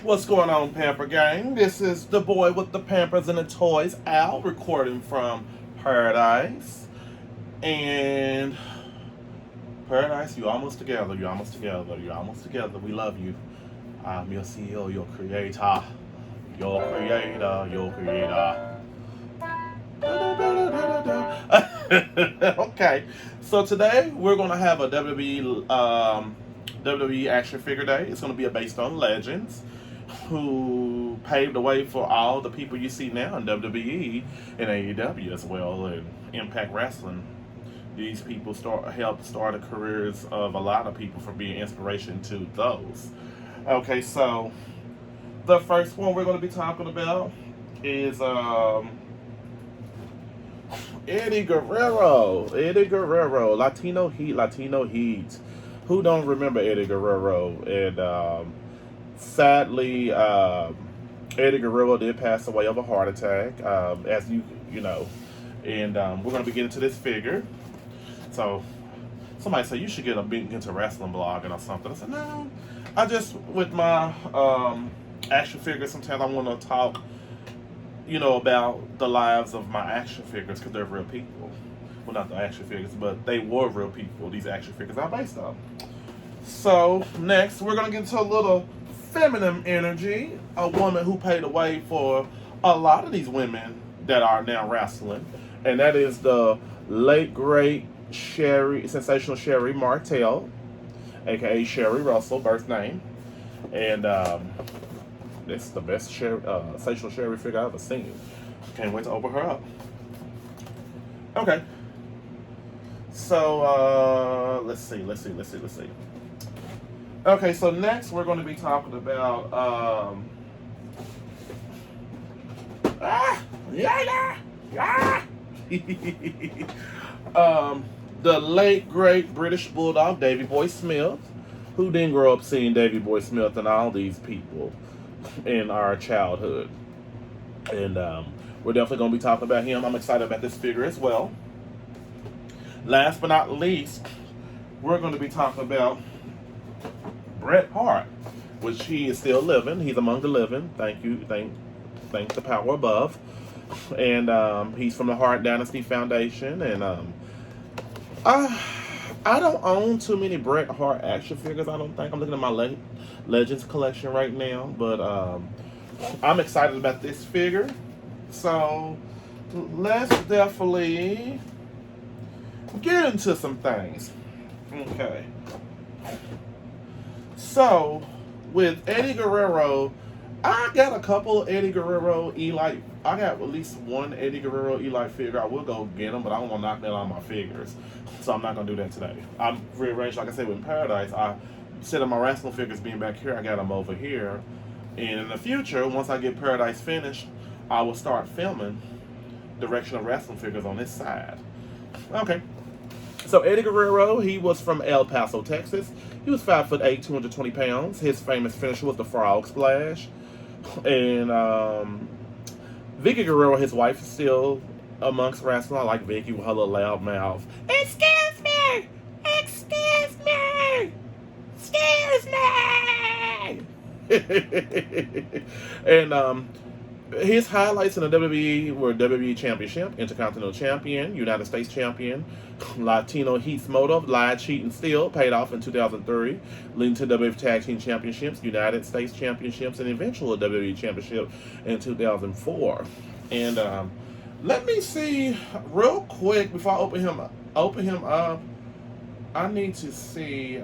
What's going on, Pamper Gang? This is the boy with the Pampers and the toys, Al, recording from Paradise. And Paradise, you almost together. You're almost together. You're almost together. We love you. I'm your CEO, your creator. Your creator, your creator. Okay, so today we're going to have a WWE action figure day. It's going to be based on legends who paved the way for all the people you see now in WWE and AEW as well, and Impact Wrestling. These people helped start the careers of a lot of people from being inspiration to those. Okay, so the first one we're going to be talking about is Eddie Guerrero. Eddie Guerrero, Latino Heat. Who don't remember Eddie Guerrero? And sadly, Eddie Guerrero did pass away of a heart attack, as you know. And we're going to be getting to this figure. So somebody said you should get into wrestling blogging or something. I said no. I just with my action figures. Sometimes I want to talk, about the lives of my action figures because they're real people. Well, not the action figures, but they were real people. These action figures are based on. So next, we're gonna get into a little feminine energy. A woman who paved the way for a lot of these women that are now wrestling, and that is the late great sensational Sherry Martell, aka Sherry Russell, birth name, and it's the best sensational Sherry figure I've ever seen. Can't wait to open her up. Okay. So let's see. Okay, so next we're going to be talking about the late great British Bulldog Davey Boy Smith, who didn't grow up seeing Davey Boy Smith and all these people in our childhood. And we're definitely going to be talking about him. I'm excited about this figure as well. Last but not least, we're going to be talking about Bret Hart, which he is still living. He's among the living. Thank the power above. And he's from the Hart Dynasty Foundation. And I don't own too many Bret Hart action figures. I don't think. I'm looking at my Legends collection right now, but I'm excited about this figure. So let's definitely get into some things. Okay. So with Eddie Guerrero, I got a couple Eddie Guerrero Elite. I got at least one Eddie Guerrero Elite figure. I will go get them, but I don't want to knock that on my figures. So I'm not going to do that today. I'm rearranged, like I said, with Paradise. Instead of my wrestling figures being back here, I got them over here. And in the future, once I get Paradise finished, I will start filming directional wrestling figures on this side. Okay. So Eddie Guerrero, he was from El Paso, Texas. He was 5'8", 220 pounds. His famous finisher was the Frog Splash. And Vicky Guerrero, his wife, is still amongst wrestling. I like Vicky with her little loud mouth. Excuse me! Excuse me! Excuse me! And his highlights in the WWE were WWE Championship, Intercontinental Champion, United States Champion, Latino Heat's motive, Lie, Cheat, and Steal, paid off in 2003, leading to WWE Tag Team Championships, United States Championships, and eventual WWE Championship in 2004. And let me see real quick before I open him up. I need to see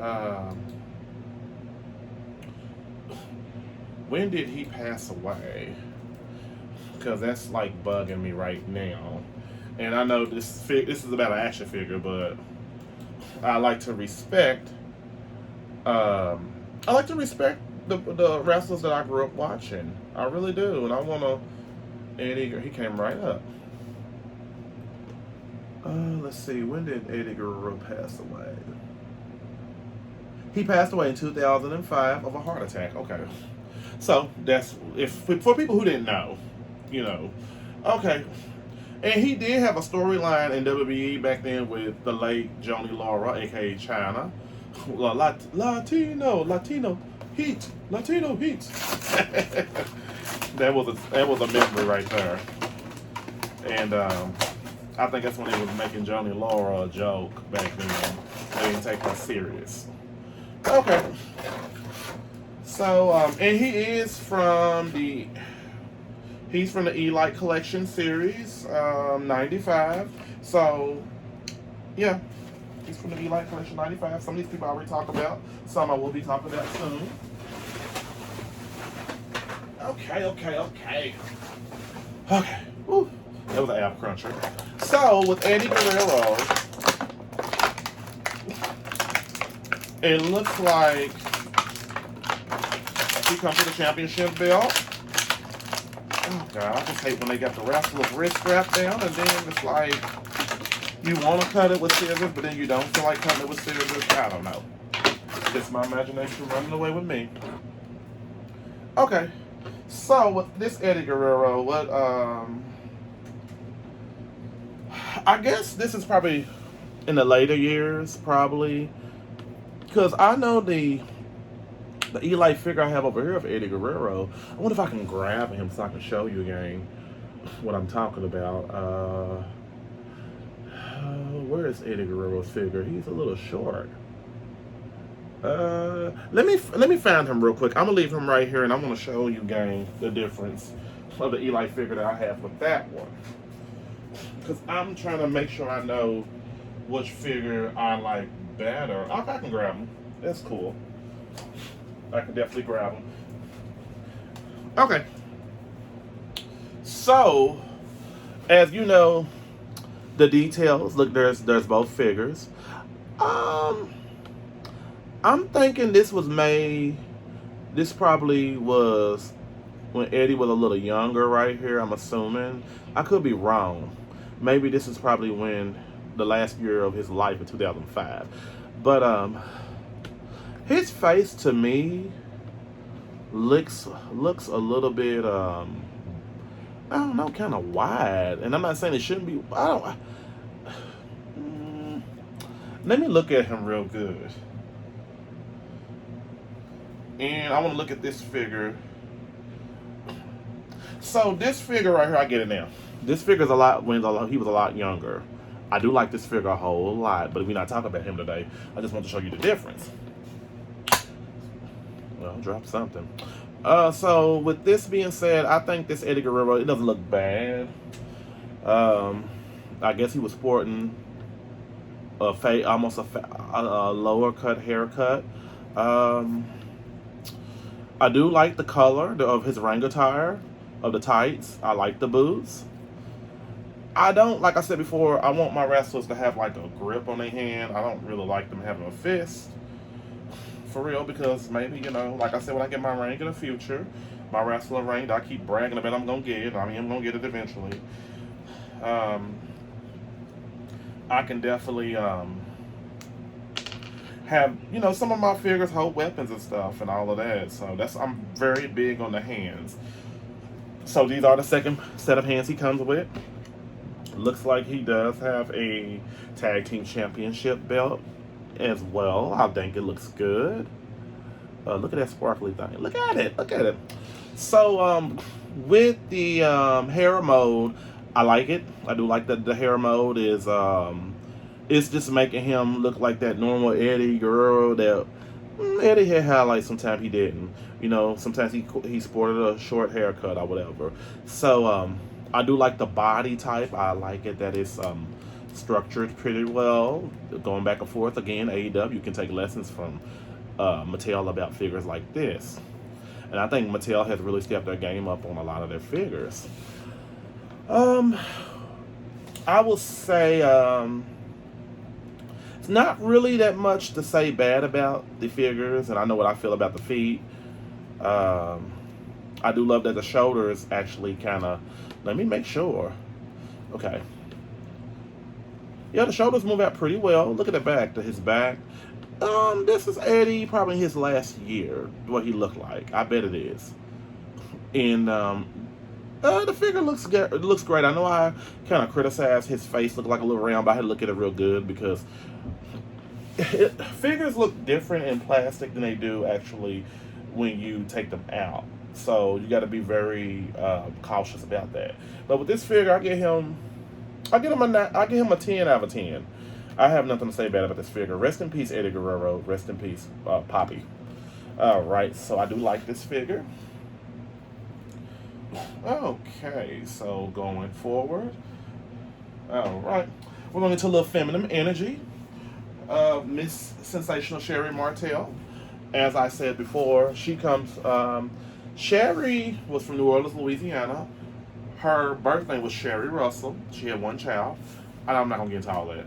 when did he pass away? Because that's like bugging me right now. And I know this is about an action figure, but I like to respect the wrestlers that I grew up watching. I really do. And I want to, and he came right up. Let's see, when did Eddie Guerrero pass away? He passed away in 2005 of a heart attack. Okay. So that's for people who didn't know. Okay. And he did have a storyline in WWE back then with the late Johnny Laura, aka China. Latino Heat, Latino Heat. that was a memory right there. And I think that's when they was making Johnny Laura a joke back then. They didn't take her serious. Okay. So and he's from the Elite Collection series, 95. So yeah. He's from the Elite Collection 95. Some of these people I already talked about. Some I will be talking about soon. Okay. Woo. That was an ab cruncher. So, with Eddie Guerrero, it looks like he comes with a championship belt. Oh, God. I just hate when they got the wrestler's wrist strapped down, and then it's like, you want to cut it with scissors, but then you don't feel like cutting it with scissors. I don't know. It's my imagination running away with me. Okay. So, with this Eddie Guerrero, I guess this is probably in the later years, probably. Because I know the Elite figure I have over here of Eddie Guerrero. I wonder if I can grab him so I can show you again what I'm talking about. Where is Eddie Guerrero's figure? He's a little short. Let me find him real quick. I'm gonna leave him right here, and I'm gonna show you, gang, the difference of the Elite figure that I have with that one. Because I'm trying to make sure I know which figure I like better. I can grab him. That's cool. I can definitely grab him. Okay. So, as you know, the details. Look, there's both figures. I'm thinking this was made. This probably was when Eddie was a little younger, right here. I'm assuming. I could be wrong. Maybe this is probably when the last year of his life in 2005. But his face to me looks a little bit I don't know, kind of wide. And I'm not saying it shouldn't be. Let me look at him real good. And I want to look at this figure. So this figure right here, I get it now. This figure's a lot when he was a lot younger. I do like this figure a whole lot, but we're not talking about him today. I just want to show you the difference. Well, drop something. So with this being said, I think this Eddie Guerrero, it doesn't look bad. I guess he was sporting almost a lower cut haircut. I do like the color of his ring attire, of the tights. I like the boots. I don't, like I said before, I want my wrestlers to have like a grip on their hand. I don't really like them having a fist. For real, because maybe, you know, like I said, when I get my ring in the future, my wrestler ring that I keep bragging about I'm going to get. I mean, I'm going to get it eventually. I can definitely have, you know, some of my figures hold weapons and stuff and all of that. So I'm very big on the hands. So these are the second set of hands he comes with. Looks like he does have a tag team championship belt as well. I think it looks good. Look at that sparkly thing. Look at it. So with the hair mode, I like it. I do like that the hair mode is it's just making him look like that normal Eddie Guerrero that Eddie had highlights, sometimes he didn't. You know, sometimes he sported a short haircut or whatever. So I do like the body type. I like it that it's structured pretty well. Going back and forth again, AEW, you can take lessons from Mattel about figures like this. And I think Mattel has really stepped their game up on a lot of their figures. I will say it's not really that much to say bad about the figures, and I know what I feel about the feet. I do love that the shoulders actually kind of, let me make sure. Okay. Yeah, the shoulders move out pretty well. Look at the back, his back. This is Eddie probably his last year, what he looked like. I bet it is. And the figure looks great. I know I kind of criticized his face, looked like a little round, but I had to look at it real good because figures look different in plastic than they do actually when you take them out. So you got to be very cautious about that. But with this figure, I give him a 10 out of 10. I have nothing to say bad about this figure. Rest in peace, Eddie Guerrero. Rest in peace, Poppy. All right, so I do like this figure. Okay, so going forward. All right, we're going into a little feminine energy. Miss Sensational Sherry Martell. As I said before, she comes. Sherry was from New Orleans, Louisiana. Her birth name was Sherry Russell. She had one child. I'm not gonna get into all that.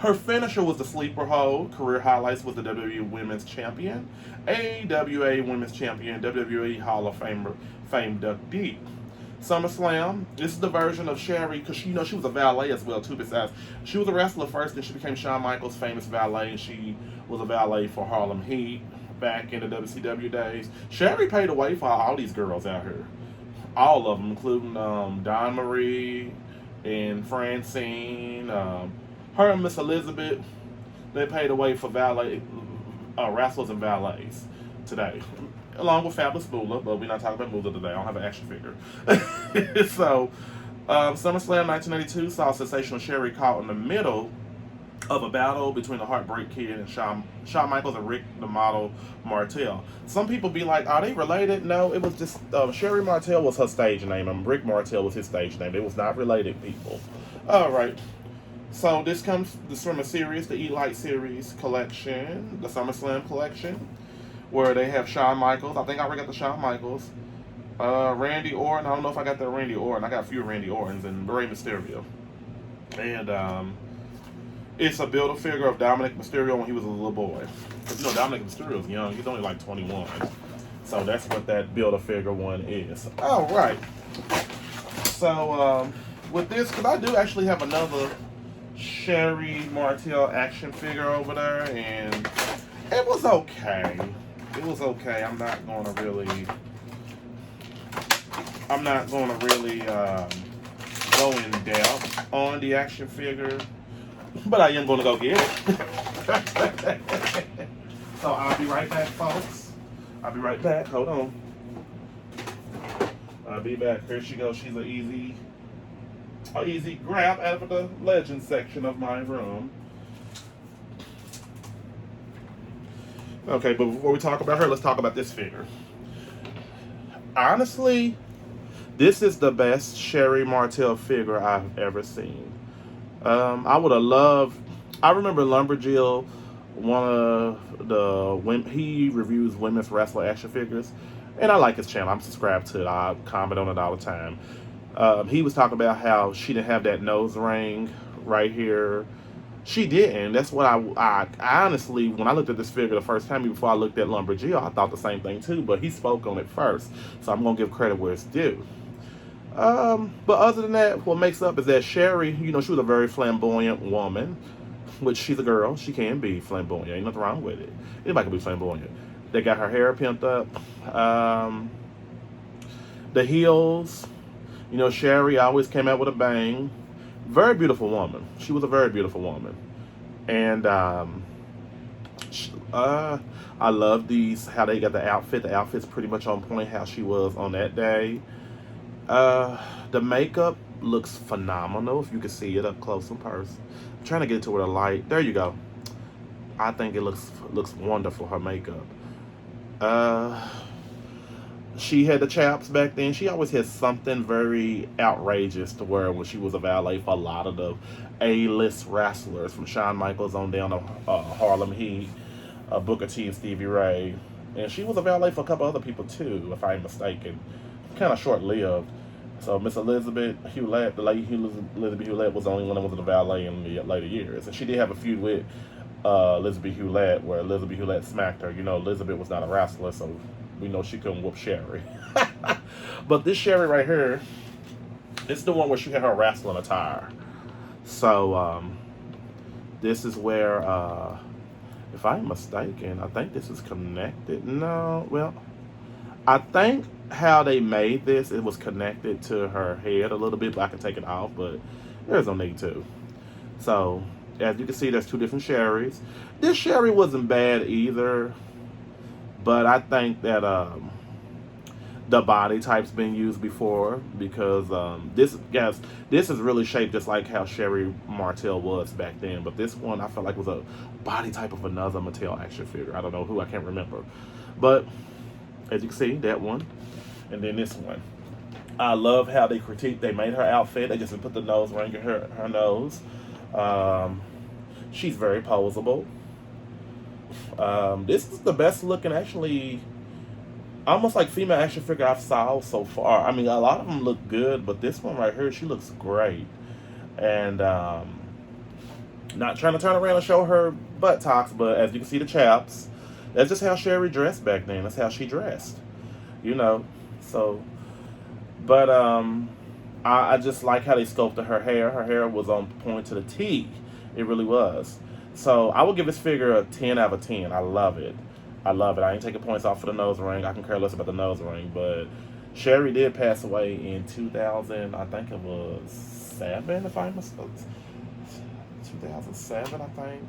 Her finisher was the sleeper hold. Career highlights was the WWE Women's Champion, AWA Women's Champion, WWE Hall of Fame inductee. SummerSlam. This is the version of Sherry because she was a valet as well too. Besides, she was a wrestler first, and she became Shawn Michaels' famous valet, and she was a valet for Harlem Heat back in the WCW days. Sherry paid the way for all these girls out here, all of them, including Dawn Marie and Francine. Her and Miss Elizabeth, they paid the way for valet wrestlers and valets today, along with Fabulous Moolah, but we're not talking about Moolah today. I don't have an action figure. So, SummerSlam 1982 saw Sensational Sherry caught in the middle of a battle between the Heartbreak Kid and Shawn Michaels and Rick the Model Martell. Some people be like, are they related? No, it was just Sherry Martell was her stage name, and Rick Martell was his stage name. It was not related, people. All right. So this from a series, the Elite series collection, the SummerSlam collection, where they have Shawn Michaels. I think I already got the Shawn Michaels. Randy Orton. I don't know if I got the Randy Orton. I got a few Randy Ortons and Rey Mysterio. And it's a build-a-figure of Dominic Mysterio when he was a little boy. Because, Dominic Mysterio's young. He's only like 21. So that's what that build-a-figure one is. All right. So with this, because I do actually have another Sherry Martell action figure over there, and it was okay. It was okay. I'm not going to really go in depth on the action figure, but I am going to go get it. So I'll be right back, folks. I'll be right back. Hold on. I'll be back. Here she goes. She's an easy grab out of the legend section of my room. Okay, but before we talk about her, let's talk about this figure. Honestly, this is the best Sherry Martell figure I've ever seen. I would have loved. I remember Lumberjill, one of the he reviews women's wrestler action figures, and I like his channel. I'm subscribed to it. I comment on it all the time. He was talking about how she didn't have that nose ring right here. She didn't. That's what I honestly, when I looked at this figure the first time, before I looked at Lumberjill, I thought the same thing too, but he spoke on it first, so I'm going to give credit where it's due. But other than that, what makes up is that Sherry, she was a very flamboyant woman, which she's a girl. She can be flamboyant. Ain't nothing wrong with it. Anybody can be flamboyant. They got her hair pimped up. The heels, Sherry always came out with a bang. Very beautiful woman. She was a very beautiful woman. And I love how they got the outfit. The outfit's pretty much on point how she was on that day. The makeup looks phenomenal if you can see it up close in person. I'm trying to get it to where the light. There you go. I think it looks wonderful, her makeup. She had the chaps back then. She always had something very outrageous to wear when she was a valet for a lot of the A-list wrestlers, from Shawn Michaels on down to Harlem Heat, Booker T and Stevie Ray. And she was a valet for a couple other people too, if I'm mistaken. Kind of short-lived. So Miss Elizabeth Hewlett, the lady Elizabeth Hewlett, was the only one that was a valet in the later years. And she did have a feud with Elizabeth Hewlett, where Elizabeth Hewlett smacked her. Elizabeth was not a wrestler, so we know she couldn't whoop Sherry. But this Sherry right here, this is the one where she had her wrestling attire. So this is where, if I'm mistaken, I think this is connected. No, well, I think how they made this, it was connected to her head a little bit, but I can take it off, but there's no need to. So as you can see, there's two different Sherrys. This Sherry wasn't bad either. But I think that the body type's been used before because this is really shaped just like how Sherry Martell was back then. But this one I felt like was a body type of another Mattel action figure. I don't know who, I can't remember. But as you can see, that one, and then this one. I love how they critiqued. They made her outfit. They just put the nose ring in her nose. Um, she's very posable. This is the best looking, actually, almost like female action figure I've saw so far. I mean, a lot of them look good, but this one right here, she looks great. And not trying to turn around and show her buttocks, but as you can see, the chaps. That's just how Sherry dressed back then. That's how she dressed, you know. So, but I just like how they sculpted her hair. Her hair was on point to the T. It really was. So I would give this figure a 10 out of 10. I love it. I love it. I ain't taking points off for the nose ring. I can care less about the nose ring. But Sherry did pass away in 2000. I think it was 7, if I'm mistaken. 2007, I think.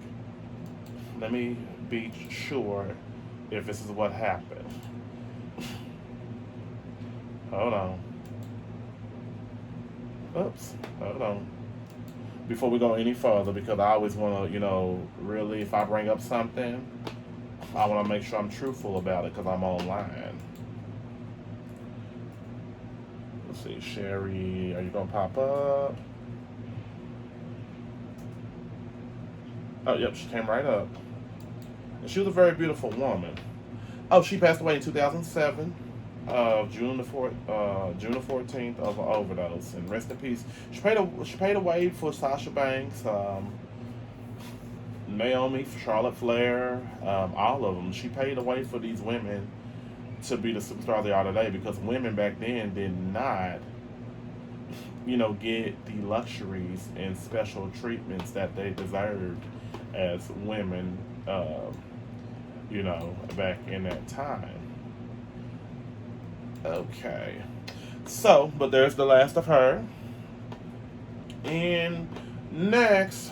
Let me be sure if this is what happened. Hold on. Oops. Hold on. Before we go any further, because I always want to, really, if I bring up something, I want to make sure I'm truthful about it because I'm online. Let's see, Sherry, are you going to pop up? Oh, yep, she came right up. And she was a very beautiful woman. Oh, she passed away in 2007. June the 14th of an overdose, and rest in peace. She paid a way for Sasha Banks, Naomi, Charlotte Flair, all of them. She paid a way for these women to be the superstars they are today, because women back then did not, get the luxuries and special treatments that they deserved as women, back in that time. Okay. So, but there's the last of her. And next,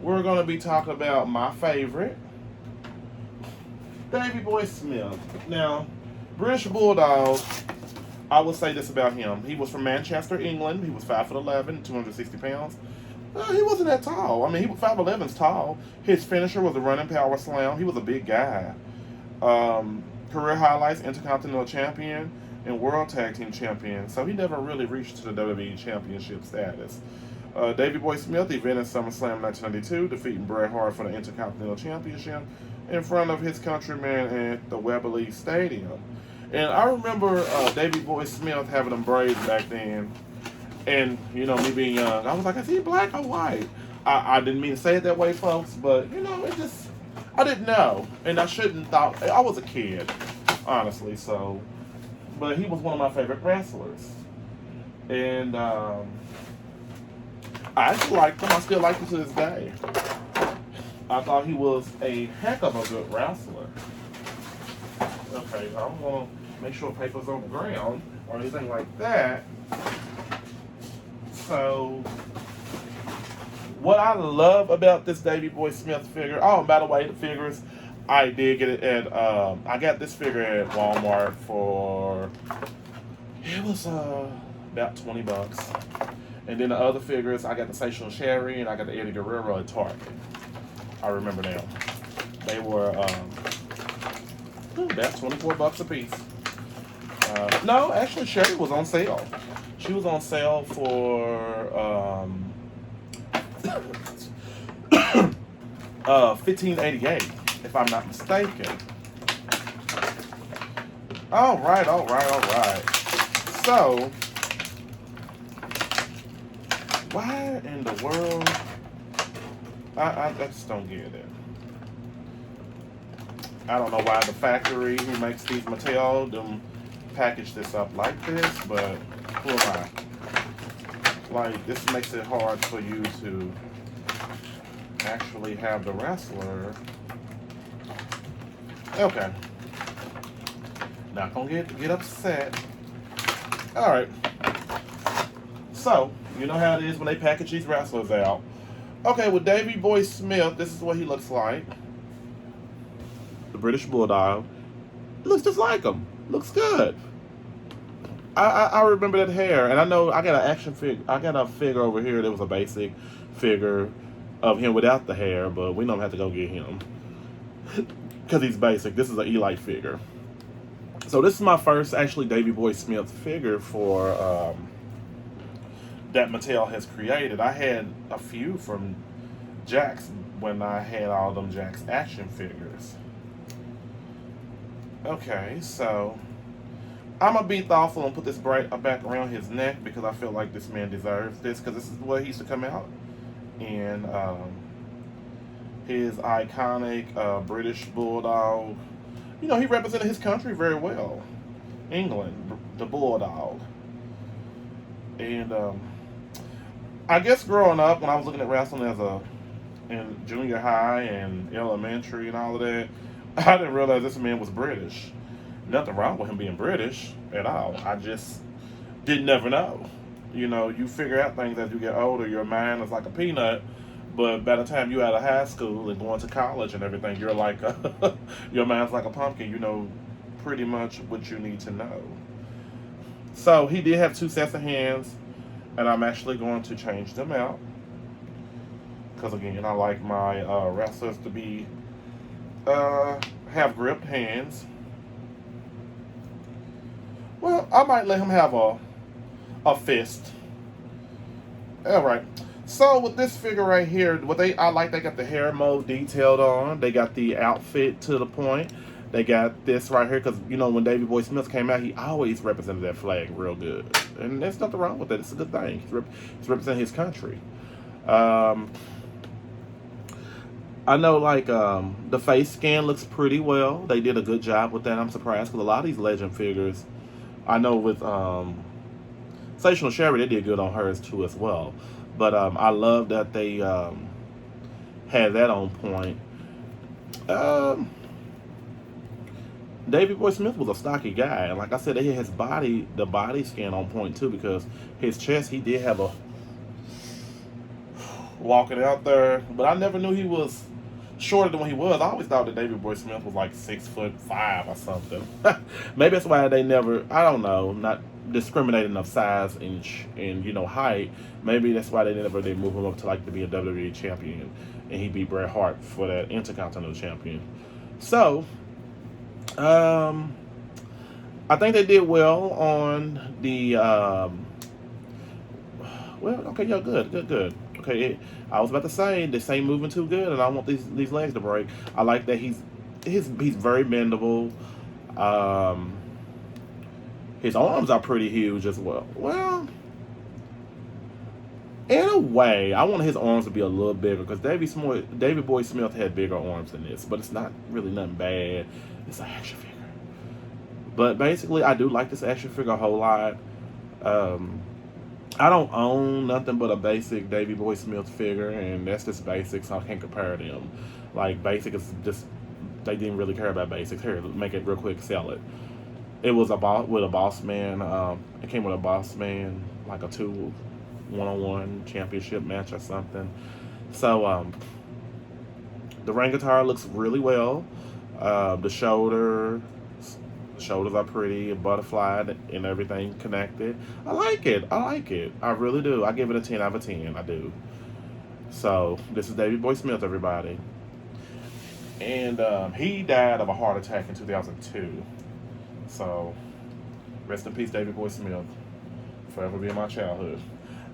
we're going to be talking about my favorite, Davey Boy Smith. Now, British Bulldog, I will say this about him. He was from Manchester, England. He was 5'11", 260 pounds. He wasn't that tall. I mean, he was 5'11's tall. His finisher was a running power slam. He was a big guy. Career highlights: Intercontinental Champion and World Tag Team Champion. So he never really reached to the WWE Championship status. Davey Boy Smith evented SummerSlam 1992, defeating Bret Hart for the Intercontinental Championship in front of his countrymen at the Wwe Elite Stadium. And I remember Davey Boy Smith having them braids back then. And, me being young, I was like, is he black or white? I didn't mean to say it that way, folks, but, I didn't know. And I shouldn't thought, I was a kid, honestly, so. But he was one of my favorite wrestlers. And I actually liked him. I still like him to this day. I thought he was a heck of a good wrestler. Okay, I'm going to make sure paper's on the ground or anything like that. So, what I love about this Davey Boy Smith figure, oh, and by the way, the figures, I did get it at, I got this figure at Walmart for, it was about $20. And then the other figures, I got the Seychelles Sherry and I got the Eddie Guerrero at Target. I remember them. They were about $24 a piece. No, actually, Sherry was on sale. She was on sale for $15.88, if I'm not mistaken. All right. So, why in the world? I just don't get it. I don't know why the factory who makes these Mattel them package this up like this, but who am I? Like, this makes it hard for you to actually have the wrestler. Okay. Not gonna get upset. Alright. So, you know how it is when they package these wrestlers out. Okay, with Davey Boy Smith, this is what he looks like. The British Bulldog. Looks just like him. Looks good. I remember that hair, and I know I got an action figure. I got a figure over here that was a basic figure of him without the hair, but we don't have to go get him because he's basic. This is an Elite figure. So this is my first actually Davey Boy Smith figure for that Mattel has created. I had a few from Jakks when I had all them Jakks action figures. Okay, so I'm gonna be thoughtful and put this back around his neck because I feel like this man deserves this because this is the way he used to come out in his iconic British Bulldog. You know, he represented his country very well. England, the Bulldog. And I guess growing up, when I was looking at wrestling in junior high and elementary and all of that, I didn't realize this man was British. Nothing wrong with him being British at all. I just didn't never know. You know, you figure out things as you get older. Your mind is like a peanut, but by the time you're out of high school and going to college and everything, you're like your mind's like a pumpkin. You know pretty much what you need to know. So he did have 2 sets of hands, and I'm actually going to change them out because again, I like my wrestlers to be have gripped hands. Well, I might let him have a fist. All right. So with this figure right here, I like they got the hair mode detailed on. They got the outfit to the point. They got this right here because you know when Davey Boy Smith came out, he always represented that flag real good, and there's nothing wrong with that. It's a good thing. He's representing his country. I know like the face scan looks pretty well. They did a good job with that. I'm surprised because a lot of these legend figures, I know with Sensational Sherry, they did good on hers too as well. But I love that they had that on point. Davey Boy Smith was a stocky guy, and like I said, they had the body scan on point too because his chest, he did have a walking out there, but I never knew he was shorter than what he was. I always thought that Davey Boy Smith was like 6'5" or something. Maybe that's why they never, I don't know, not discriminating of size and you know height. Maybe that's why they move him up to like to be a WWE champion, and he beat Bret Hart for that Intercontinental champion. So, I think they did well on the. Well, okay, yeah, good. Okay, I was about to say this ain't moving too good, and I want these legs to break. I like that he's very bendable. His arms are pretty huge as well. Well, in a way, I want his arms to be a little bigger because Davey Boy Smith had bigger arms than this, but it's not really nothing bad. It's an action figure. But basically, I do like this action figure a whole lot. I don't own nothing but a basic Davey Boy Smith figure, and that's just basic, so I can't compare them. Like, basic is just, they didn't really care about basics. Here, make it real quick, sell it. It was with a boss man. It came with a boss man, like a 2 1-on-1 championship match or something. So, the rain guitar looks really well. The shoulders are pretty, butterfly and everything connected. I like it. I really do. I give it a 10 out of 10. I do. So, this is Davey Boy Smith, everybody. And he died of a heart attack in 2002. So, rest in peace, Davey Boy Smith. Forever be in my childhood.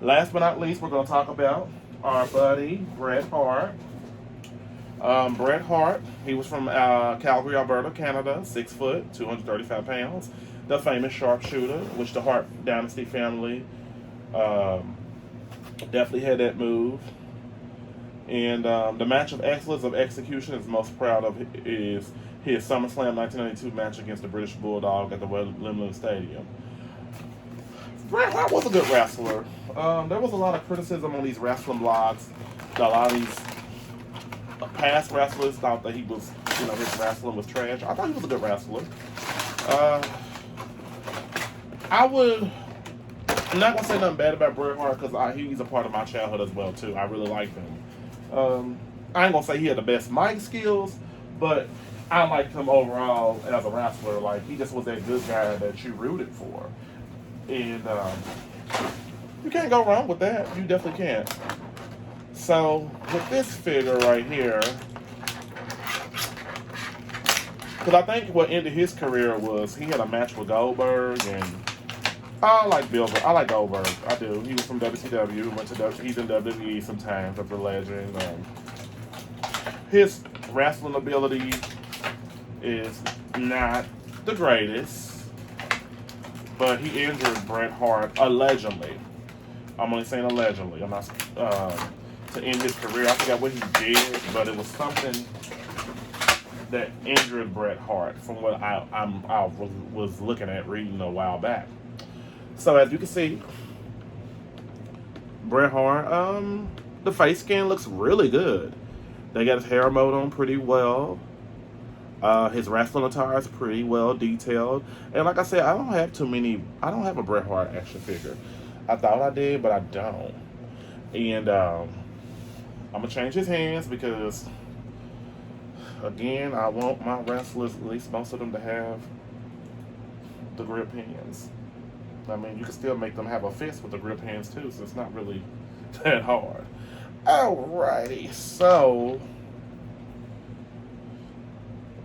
Last but not least, we're going to talk about our buddy, Bret Hart. Bret Hart, he was from Calgary, Alberta, Canada, 6 foot, 235 pounds. The famous sharpshooter, which the Hart Dynasty family definitely had that move. And the match of excellence of execution is most proud of is his SummerSlam 1992 match against the British Bulldog at the Wembley Stadium. Bret Hart was a good wrestler. There was a lot of criticism on these wrestling blogs. A lot of these past wrestlers thought that he was, you know, his wrestling was trash. I thought he was a good wrestler. I'm not gonna say nothing bad about Bret Hart because he's a part of my childhood as well too. I really like him. I ain't gonna say he had the best mic skills, but I liked him overall as a wrestler. Like, he just was that good guy that you rooted for. And you can't go wrong with that. You definitely can't. So, with this figure right here, because I think what ended his career was he had a match with Goldberg, and I like I like Goldberg. I do. He was from WCW. Went to he's in WWE sometimes. That's a legend. His wrestling ability is not the greatest, but he injured Bret Hart allegedly. I'm only saying allegedly. I'm not to end his career. I forgot what he did, but it was something that injured Bret Hart from what I was looking at reading a while back. So as you can see, Bret Hart, the face scan looks really good. They got his hair mode on pretty well. His wrestling attire is pretty well detailed. And like I said, I don't have a Bret Hart action figure. I thought I did, but I don't. And I'm going to change his hands because, again, I want my wrestlers, at least most of them, to have the grip hands. I mean, you can still make them have a fist with the grip hands too, so it's not really that hard. Alrighty, so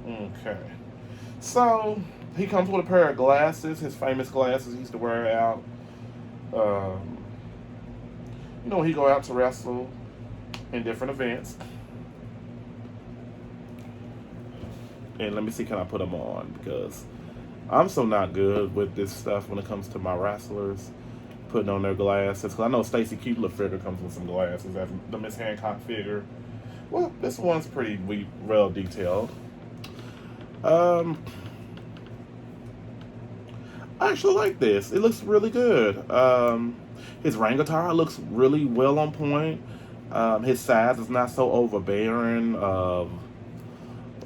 okay. So he comes with a pair of glasses, his famous glasses he used to wear out. He go out to wrestle in different events. And let me see, can I put them on? Because I'm so not good with this stuff when it comes to my wrestlers putting on their glasses. Because I know Stacy Keibler figure comes with some glasses. That's the Miss Hancock figure. Well, this one's pretty well detailed. I actually like this. It looks really good. His ring attire looks really well on point. His size is not so overbearing,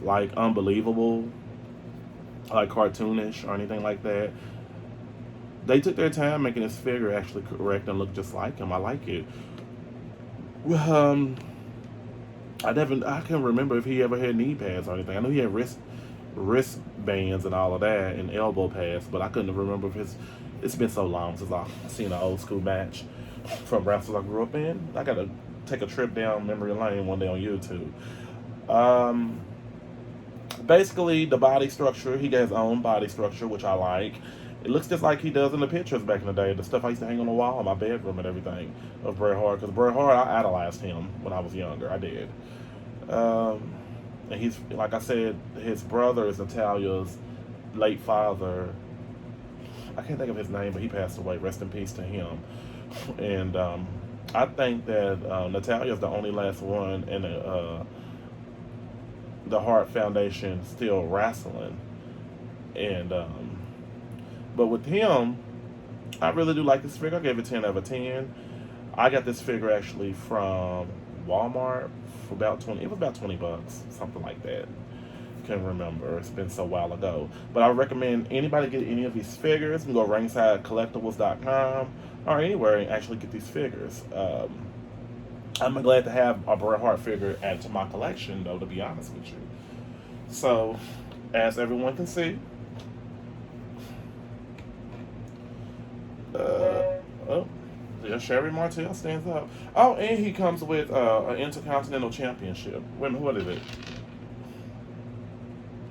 like unbelievable, like cartoonish or anything like that. They took their time making his figure actually correct and look just like him. I like it. I can't remember if he ever had knee pads or anything. I know he had wristbands and all of that and elbow pads, but I couldn't remember if it's been so long since I've seen an old school match from wrestlers I grew up in. I gotta take a trip down memory lane one day on YouTube. Basically, the body structure, he got his own body structure, which I like. It looks just like he does in the pictures back in the day, the stuff I used to hang on the wall in my bedroom and everything of Bret Hart. Because Bret Hart, I idolized him when I was younger. I did. And he's, like I said, his brother is Natalia's late father. I can't think of his name, but he passed away. Rest in peace to him. And I think that Natalia's the only last one in the Hart Foundation still wrestling. And but with him, I really do like this figure. I gave it 10 out of 10. I got this figure actually from Walmart for about 20. It was about $20, something like that. Can't remember. It's been so while ago. But I recommend anybody get any of these figures. You can go to ringsidecollectibles.com or anywhere and actually get these figures. I'm glad to have a Bret Hart figure added to my collection, though, to be honest with you. So, as everyone can see, Sherry Martell stands up. Oh, and he comes with an Intercontinental Championship. Wait a minute, what is it?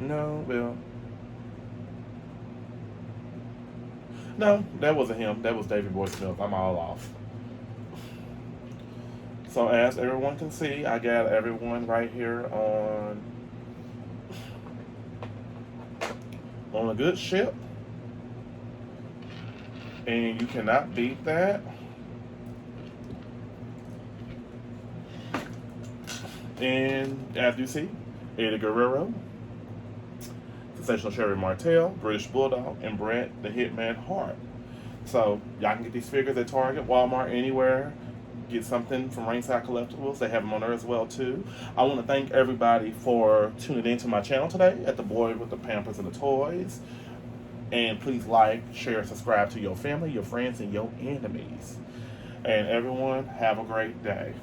No, that wasn't him. That was Davey Boy Smith. I'm all off. So as everyone can see, I got everyone right here on a good ship. And you cannot beat that. And as you see, Eddie Guerrero, Sensational Sherry Martell, British Bulldog, and Bret the Hitman Hart. So y'all can get these figures at Target, Walmart, anywhere. Get something from Ringside Collectibles. They have them on there as well too. I want to thank everybody for tuning into my channel today at The Boy with the Pampers and the Toys. And please like, share, subscribe to your family, your friends, and your enemies. And everyone, have a great day.